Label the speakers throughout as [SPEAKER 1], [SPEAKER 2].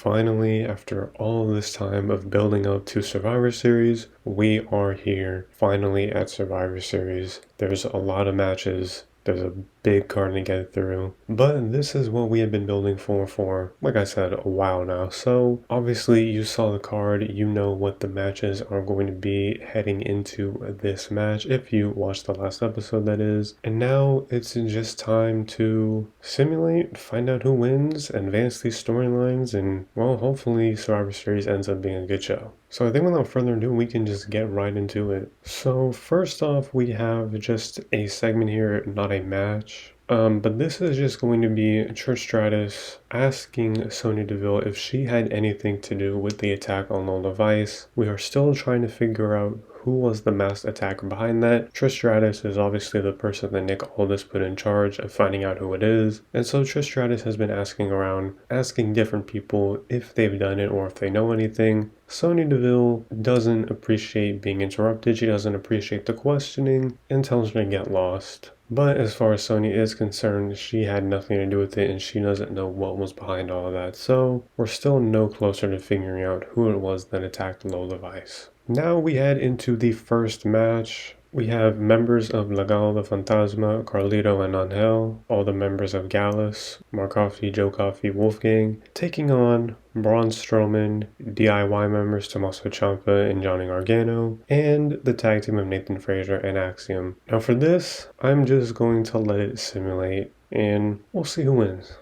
[SPEAKER 1] Finally, after all this time of building up to Survivor Series, we are here finally at Survivor Series. There's a lot of matches. There's a big card to get through. But this is what we have been building for, like I said, a while now. So obviously you saw the card, you know what the matches are going to be heading into this match, if you watched the last episode that is. And now it's just time to simulate, find out who wins, advance these storylines, and well, hopefully Survivor Series ends up being a good show. So I think without further ado, we can just get right into it. So first off, we have just a segment here, not a match. But this is just going to be Trish Stratus asking Sonya Deville if she had anything to do with the attack on Lola Vice. We are still trying to figure out who was the masked attacker behind that. Trish Stratus is obviously the person that Nick Aldis put in charge of finding out who it is. And so Trish Stratus has been asking around, asking different people if they've done it or if they know anything. Sonya Deville doesn't appreciate being interrupted, she doesn't appreciate the questioning, and tells her to get lost. But as far as Sonya is concerned, she had nothing to do with it and she doesn't know what was behind all of that. So we're still no closer to figuring out who it was that attacked Lola Vice. Now we head into the first match. We have members of Legado de Fantasma, Carlito and Angel, all the members of Gallus, Mark Coffey, Joe Coffey, Wolfgang, taking on Braun Strowman, DIY members Tommaso Ciampa and Johnny Gargano, and the tag team of Nathan Frazier and Axiom. Now for this, I'm just going to let it simulate, and we'll see who wins.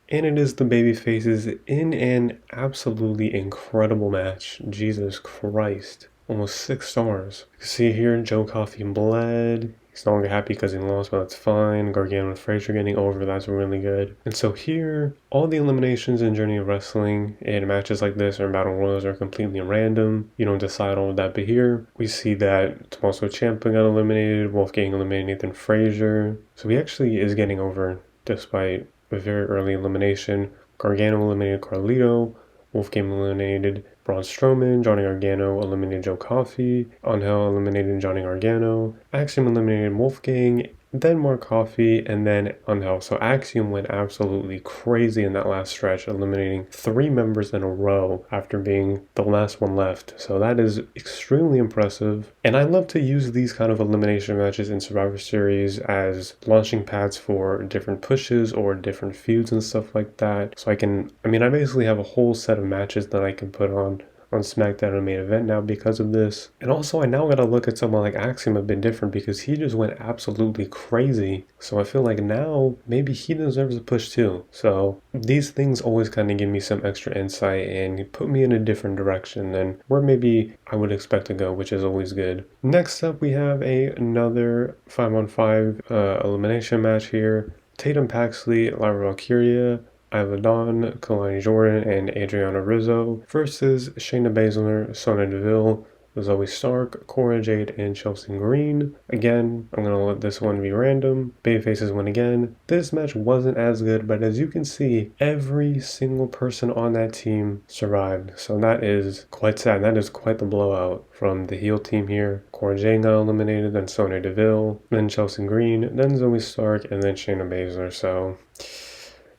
[SPEAKER 1] And it is the babyfaces in an absolutely incredible match. Jesus Christ. Almost 6 stars. You can see here Joe Coffey bled. He's no longer happy because he lost, but that's fine. Gargano and Frazier getting over, that's really good. And so here, all the eliminations in Journey of Wrestling and matches like this or Battle Royals are completely random. You don't decide all of that, but here we see that Tommaso Ciampa got eliminated, Wolfgang eliminated Nathan Frazier. So he actually is getting over despite a very early elimination. Gargano eliminated Carlito, Wolfgang eliminated Braun Strowman, Johnny Gargano eliminated Joe Coffey, Angel eliminated Johnny Gargano, Axiom eliminated Wolfgang, then Mark Coffey, and then Angel. So Axiom went absolutely crazy in that last stretch, eliminating 3 members in a row after being the last one left. So that is extremely impressive. And I love to use these kind of elimination matches in Survivor Series as launching pads for different pushes or different feuds and stuff like that. So I basically have a whole set of matches that I can put on SmackDown and main event now because of this. And also I now gotta look at someone like Axiom a bit different because he just went absolutely crazy. So I feel like now maybe he deserves a push too. So these things always kind of give me some extra insight and put me in a different direction than where maybe I would expect to go, which is always good. Next up we have another 5-on-5 elimination match here. Tatum Paxley, Lyra Valkyria, Isla Dawn, Kalani Jordan, and Adriana Rizzo versus Shayna Baszler, Sonya Deville, Zoe Stark, Cora Jade, and Chelsea Green. Again, I'm going to let this one be random. Babyfaces win again. This match wasn't as good, but as you can see, every single person on that team survived. So that is quite sad. That is quite the blowout from the heel team here. Cora Jade got eliminated, then Sonya Deville, then Chelsea Green, then Zoe Stark, and then Shayna Baszler. So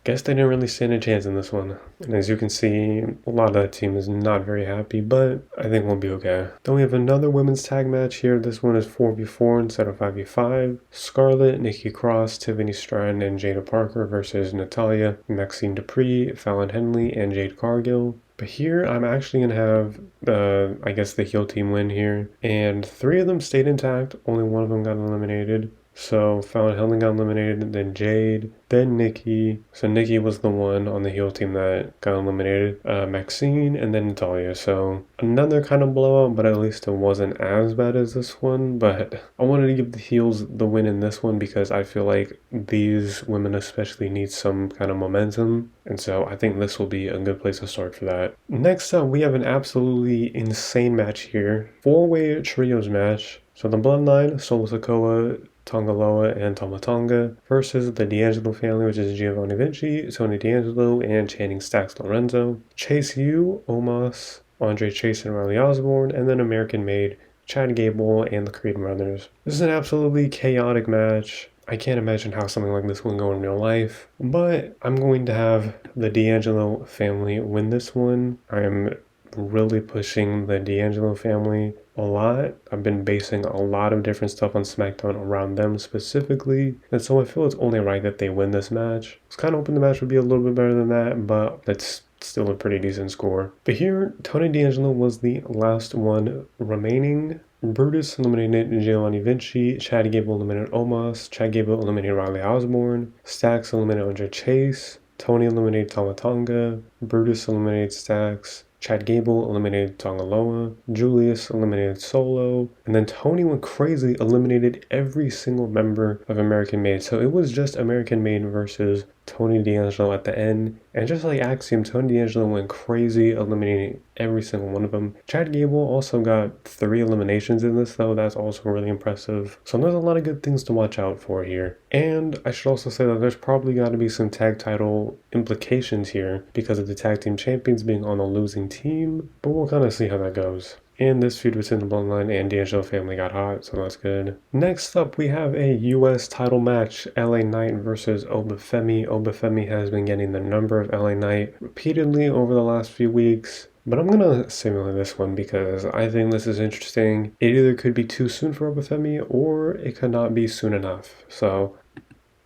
[SPEAKER 1] guess they didn't really stand a chance in this one. And as you can see, a lot of that team is not very happy, but I think we'll be okay. Then we have another women's tag match here. This one is 4v4 instead of 5v5. Scarlett, Nikki Cross, Tiffany Stratton, and Jada Parker versus Natalya, Maxine Dupree, Fallon Henley, and Jade Cargill. But here, I'm actually going to have, the heel team win here. And 3 of them stayed intact. Only one of them got eliminated. So Fallon Henley got eliminated, then Jade, then Nikki. So Nikki was the one on the heel team that got eliminated. Maxine, and then Natalya. So another kind of blowout, but at least it wasn't as bad as this one. But I wanted to give the heels the win in this one because I feel like these women especially need some kind of momentum. And so I think this will be a good place to start for that. Next up, we have an absolutely insane match here. 4-way trios match. So the Bloodline, Solo Sikoa, Tongaloa, and Tama Tonga versus the D'Angelo family, which is Giovanni Vinci, Tony D'Angelo, and Channing Stacks Lorenzo, Chase U, Omos, Andre Chase and Riley Osborne, and then American Made, Chad Gable, and the Creed brothers. This is an absolutely chaotic match. I can't imagine how something like this would go in real life, but I'm going to have the D'Angelo family win this one. I'm really pushing the D'Angelo family a lot. I've been basing a lot of different stuff on SmackDown around them specifically, and so I feel it's only right that they win this match. I was kind of hoping the match would be a little bit better than that, but that's still a pretty decent score. But here, Tony D'Angelo was the last one remaining. Brutus eliminated Giovanni Vinci, Chad Gable eliminated Omos, Chad Gable eliminated Riley Osborne, Stax eliminated Andre Chase, Tony eliminated Tama Tonga, Brutus eliminated Stax, Chad Gable eliminated Tongaloa, Julius eliminated Solo, and then Tony went crazy, eliminated every single member of American Made. So it was just American Made versus Tony D'Angelo at the end. And just like Axiom, Tony D'Angelo went crazy, eliminating every single one of them. Chad Gable also got 3 eliminations in this, though. That's also really impressive. So there's a lot of good things to watch out for here. And I should also say that there's probably got to be some tag title implications here because of the tag team champions being on a losing team. But we'll kind of see how that goes. And this feud between the Bloodline and D'Angelo family got hot, so that's good. Next up, we have a U.S. title match, LA Knight versus Obafemi. Obafemi has been getting the number of LA Knight repeatedly over the last few weeks. But I'm going to simulate this one because I think this is interesting. It either could be too soon for Obafemi or it could not be soon enough. So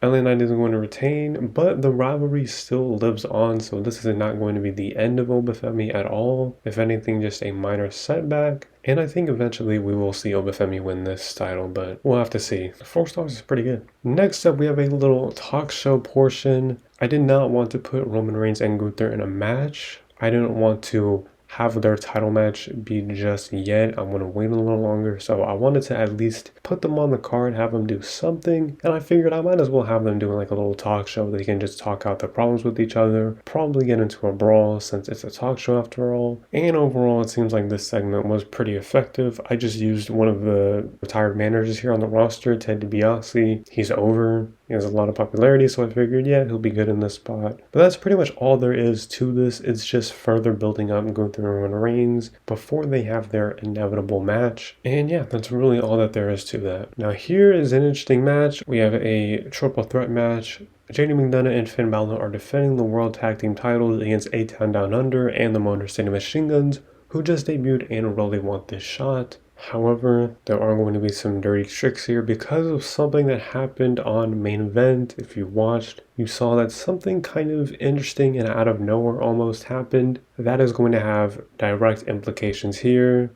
[SPEAKER 1] LA Knight isn't going to retain, but the rivalry still lives on, so this is not going to be the end of Obafemi at all. If anything, just a minor setback. And I think eventually we will see Obafemi win this title, but we'll have to see. 4 stars is pretty good. Next up, we have a little talk show portion. I did not want to put Roman Reigns and Gunther in a match. I didn't want to have their title match be just yet. I'm going to wait a little longer. So I wanted to at least put them on the card, have them do something. And I figured I might as well have them doing like a little talk show. They can just talk out their problems with each other, probably get into a brawl since it's a talk show after all. And overall, it seems like this segment was pretty effective. I just used one of the retired managers here on the roster, Ted DiBiase. He's over. He has a lot of popularity, so I figured, yeah, he'll be good in this spot. But that's pretty much all there is to this. It's just further building up Gunther and Roman Reigns before they have their inevitable match. And yeah, that's really all that there is to that. Now here is an interesting match. We have a triple threat match. JD McDonough and Finn Balor are defending the World Tag Team titles against A-Town Down Under and the Motor City Machine Guns, who just debuted and really want this shot. However, there are going to be some dirty tricks here because of something that happened on Main Event. If you watched, you saw that something kind of interesting and out of nowhere almost happened. That is going to have direct implications here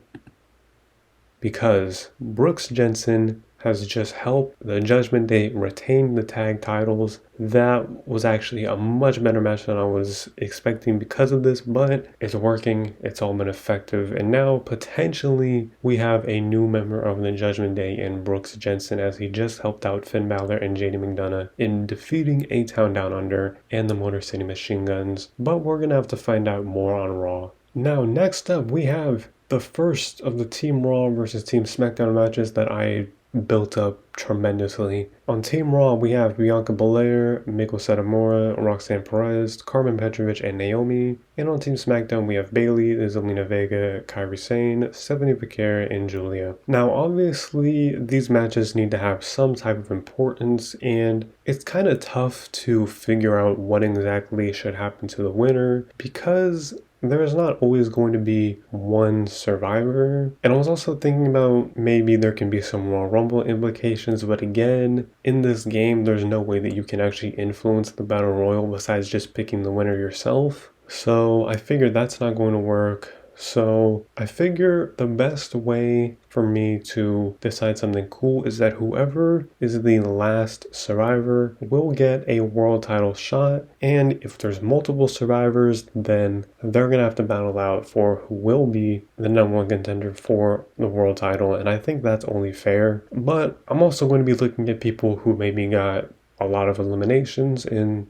[SPEAKER 1] because Brooks Jensen has just helped the Judgment Day retain the tag titles. That was actually a much better match than I was expecting because of this, but it's working, it's all been effective, and now potentially we have a new member of the Judgment Day in Brooks Jensen as he just helped out Finn Balor and JD McDonough in defeating A-Town Down Under and the Motor City Machine Guns, but we're gonna have to find out more on Raw. Now next up we have the first of the Team Raw versus Team SmackDown matches that I built up tremendously. On Team Raw, we have Bianca Belair, Meiko Satomura, Roxanne Perez, Carmen Petrovic, and Naomi. And on Team SmackDown, we have Bayley, Zelina Vega, Kairi Sane, Stephanie Becerra, and Julia. Now, obviously, these matches need to have some type of importance, and it's kind of tough to figure out what exactly should happen to the winner because there's not always going to be one survivor. And I was also thinking about maybe there can be some Royal Rumble implications, but again, in this game, there's no way that you can actually influence the Battle Royal besides just picking the winner yourself. So I figured that's not going to work. So I figure the best way for me to decide something cool is that whoever is the last survivor will get a world title shot. And if there's multiple survivors, then they're going to have to battle out for who will be the number 1 contender for the world title. And I think that's only fair. But I'm also going to be looking at people who maybe got a lot of eliminations and,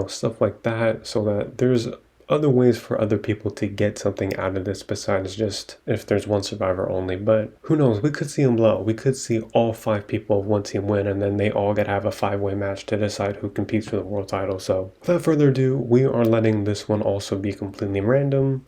[SPEAKER 1] stuff like that, so that there's other ways for other people to get something out of this besides just if there's one survivor only. But who knows, we could see them blow. We could see all 5 people of one team win, and then they all get to have a 5-way match to decide who competes for the world title. So without further ado, we are letting this one also be completely random.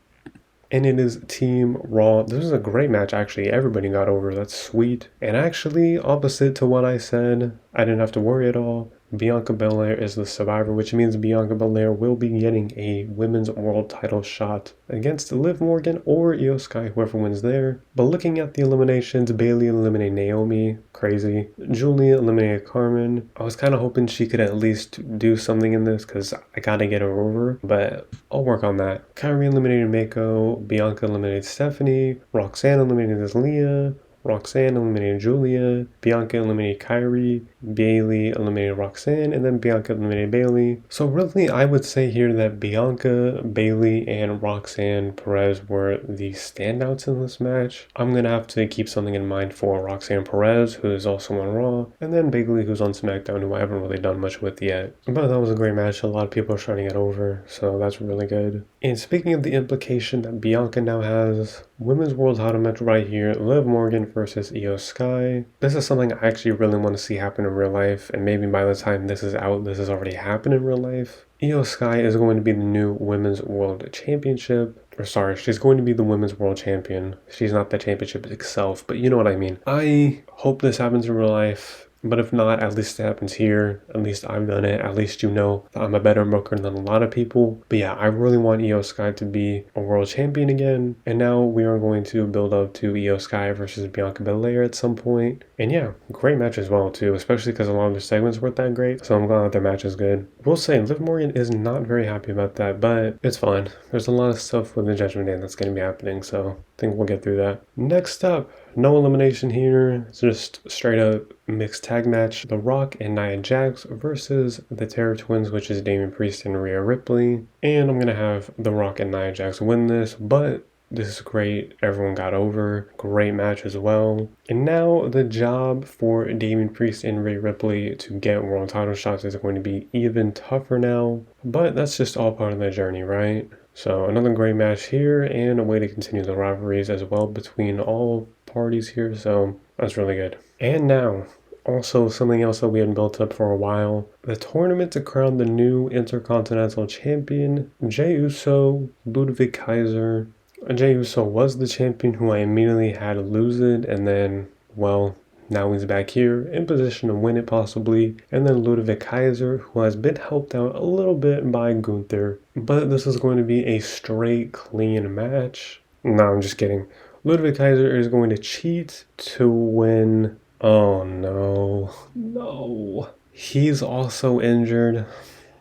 [SPEAKER 1] And it is Team Raw. This is a great match, actually. Everybody got over. That's sweet. And actually, opposite to what I said, I didn't have to worry at all. Bianca Belair is the survivor, which means Bianca Belair will be getting a women's world title shot against Liv Morgan or Io Sky, whoever wins there. But looking at the eliminations, Bayley eliminated Naomi, crazy. Julia eliminated Carmen. I was kind of hoping she could at least do something in this because I gotta get her over, but I'll work on that. Kyrie eliminated Mako, Bianca eliminated Stephanie, Roxanne eliminated Leah, Roxanne eliminated Julia, Bianca eliminated Kyrie, Bayley eliminated Roxanne, and then Bianca eliminated Bayley. So really, I would say here that Bianca, Bayley, and Roxanne Perez were the standouts in this match. I'm going to have to keep something in mind for Roxanne Perez, who is also on Raw, and then Bayley, who's on SmackDown, who I haven't really done much with yet. But that was a great match. A lot of people are trying to get over, so that's really good. And speaking of the implication that Bianca now has, Women's World Title match right here, Liv Morgan versus Io Sky. This is something I actually really want to see happen in real life, and maybe by the time this is out, this has already happened in real life. Io Sky is going to be the new Women's World Championship. Or sorry, she's going to be the Women's World Champion. She's not the championship itself, but you know what I mean. I hope this happens in real life. But if not, at least it happens here. At least I've done it. At least you know that I'm a better booker than a lot of people. But yeah, I really want Io Sky to be a world champion again. And now we are going to build up to Io Sky versus Bianca Belair at some point. And yeah, great match as well too, especially because a lot of their segments weren't that great. So I'm glad that their match is good. We'll say Liv Morgan is not very happy about that, but it's fine. There's a lot of stuff with the Judgment Day that's going to be happening, so I think we'll get through that. Next up, no elimination here. It's just straight up mixed tag match. The Rock and Nia Jax versus the Terror Twins, which is Damian Priest and Rhea Ripley. And I'm going to have The Rock and Nia Jax win this, but this is great. Everyone got over. Great match as well. And now the job for Damian Priest and Rhea Ripley to get world title shots is going to be even tougher now. But that's just all part of the journey, right? So another great match here and a way to continue the rivalries as well between all parties here. So that's really good. And now, also something else that we had built up for a while. The tournament to crown the new Intercontinental Champion, Jey Uso, Ludwig Kaiser. Jey Uso was the champion who I immediately had to lose it, and then, well, now he's back here in position to win it possibly. And then Ludwig Kaiser, who has been helped out a little bit by Gunther. But this is going to be a straight, clean match. No, I'm just kidding. Ludwig Kaiser is going to cheat to win. Oh no. No. He's also injured.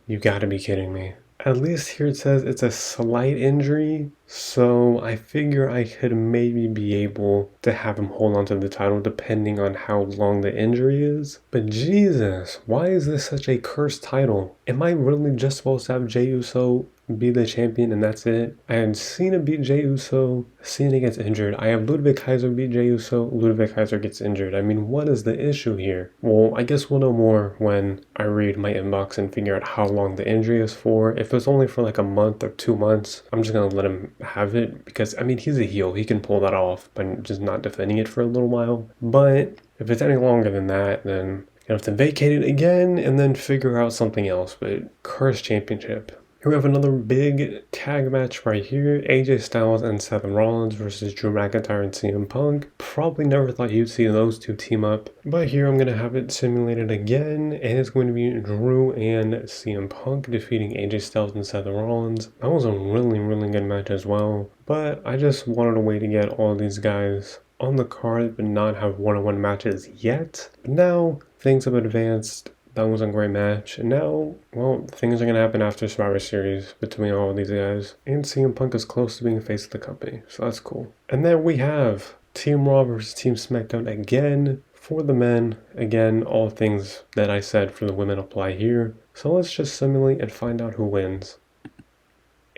[SPEAKER 1] You gotta be kidding me. At least here it says it's a slight injury, so I figure I could maybe be able to have him hold on to the title depending on how long the injury is. But Jesus, why is this such a cursed title? Am I really just supposed to have Jey Uso be the champion and that's it? I had Cena beat Jey Uso, Cena gets injured. I have Ludwig Kaiser beat Jey Uso, Ludwig Kaiser gets injured. I mean, what is the issue here? Well, I guess we'll know more when I read my inbox and figure out how long the injury is for. If it's only for like a month or 2 months, I'm just gonna let him have it because, I mean, he's a heel. He can pull that off by just not defending it for a little while. But if it's any longer than that, then you have to vacate it again and then figure out something else. But cursed championship. Here we have another big tag match right here. AJ Styles and Seth Rollins versus Drew McIntyre and CM Punk. Probably never thought you'd see those two team up. But here I'm going to have it simulated again. And it's going to be Drew and CM Punk defeating AJ Styles and Seth Rollins. That was a really, really good match as well. But I just wanted a way to get all these guys on the card but not have one-on-one matches yet. But now things have advanced. That was a great match. And now, well, things are going to happen after Survivor Series between all of these guys. And CM Punk is close to being the face of the company. So that's cool. And then we have Team Raw versus Team SmackDown again for the men. Again, all things that I said for the women apply here. So let's just simulate and find out who wins.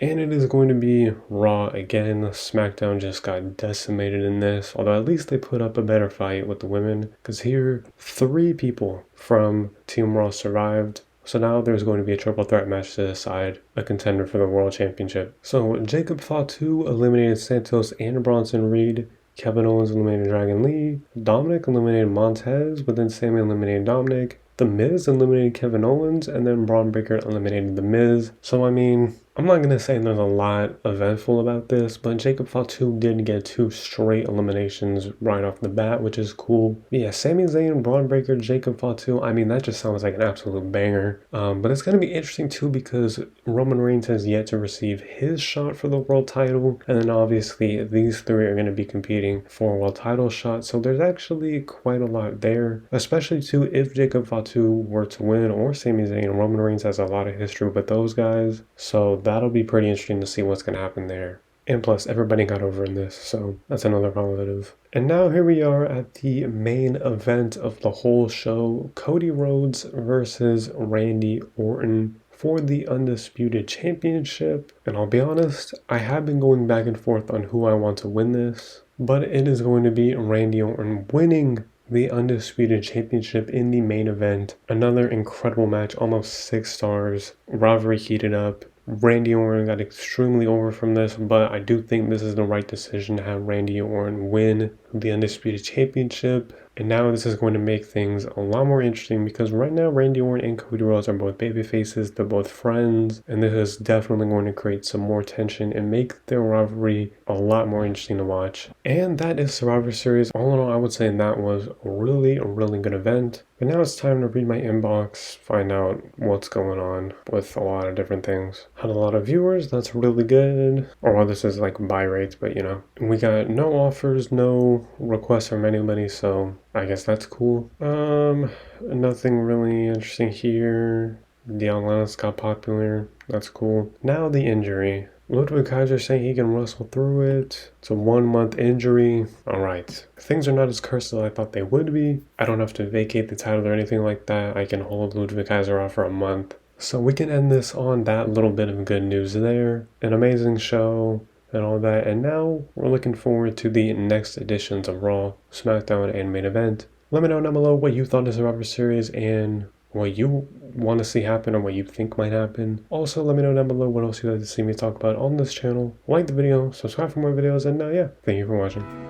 [SPEAKER 1] And it is going to be Raw again. SmackDown just got decimated in this. Although at least they put up a better fight with the women. Because here, 3 people from Team Raw survived. So now there's going to be a triple threat match to decide a contender for the World Championship. So Jacob Fatu eliminated Santos and Bronson Reed. Kevin Owens eliminated Dragon Lee. Dominic eliminated Montez, but then Sami eliminated Dominic. The Miz eliminated Kevin Owens, and then Braun Breaker eliminated The Miz. So, I mean, I'm not going to say there's a lot eventful about this, but Jacob Fatu did get 2 straight eliminations right off the bat, which is cool. But yeah, Sami Zayn, Braun Breaker, Jacob Fatu, I mean, that just sounds like an absolute banger. But it's going to be interesting too because Roman Reigns has yet to receive his shot for the world title. And then obviously these 3 are going to be competing for a world title shot. So there's actually quite a lot there, especially too if Jacob Fatu were to win or Sami Zayn. Roman Reigns has a lot of history with those guys. So that'll be pretty interesting to see what's going to happen there. And plus, everybody got over in this, so that's another positive. And now here we are at the main event of the whole show, Cody Rhodes versus Randy Orton for the Undisputed Championship. And I'll be honest, I have been going back and forth on who I want to win this, but it is going to be Randy Orton winning the Undisputed Championship in the main event. Another incredible match, almost 6 stars. Rivalry heated up. Randy Orton got extremely over from this, but I do think this is the right decision to have Randy Orton win the Undisputed Championship. And now this is going to make things a lot more interesting because right now Randy Orton and Cody Rhodes are both baby faces, they're both friends, and this is definitely going to create some more tension and make their rivalry a lot more interesting to watch. And that is Survivor Series. All in all, I would say that was a really good event. But now it's time to read my inbox, find out what's going on with a lot of different things. Had a lot of viewers, that's really good. Or well, this is like buy rates, but you know. We got no offers, no requests from anybody, so I guess that's cool. Nothing really interesting here. The Atlantis got popular, that's cool. Now the injury. Ludwig Kaiser saying he can wrestle through it. It's a 1-month injury. Alright. Things are not as cursed as I thought they would be. I don't have to vacate the title or anything like that. I can hold Ludwig Kaiser off for a month. So we can end this on that little bit of good news there. An amazing show and all that. And now we're looking forward to the next editions of Raw, SmackDown, and Main Event. Let me know down below what you thought of Survivor Series and what you want to see happen or what you think might happen. Also, let me know down below what else you'd like to see me talk about on this channel. Like the video, subscribe for more videos, and yeah, thank you for watching.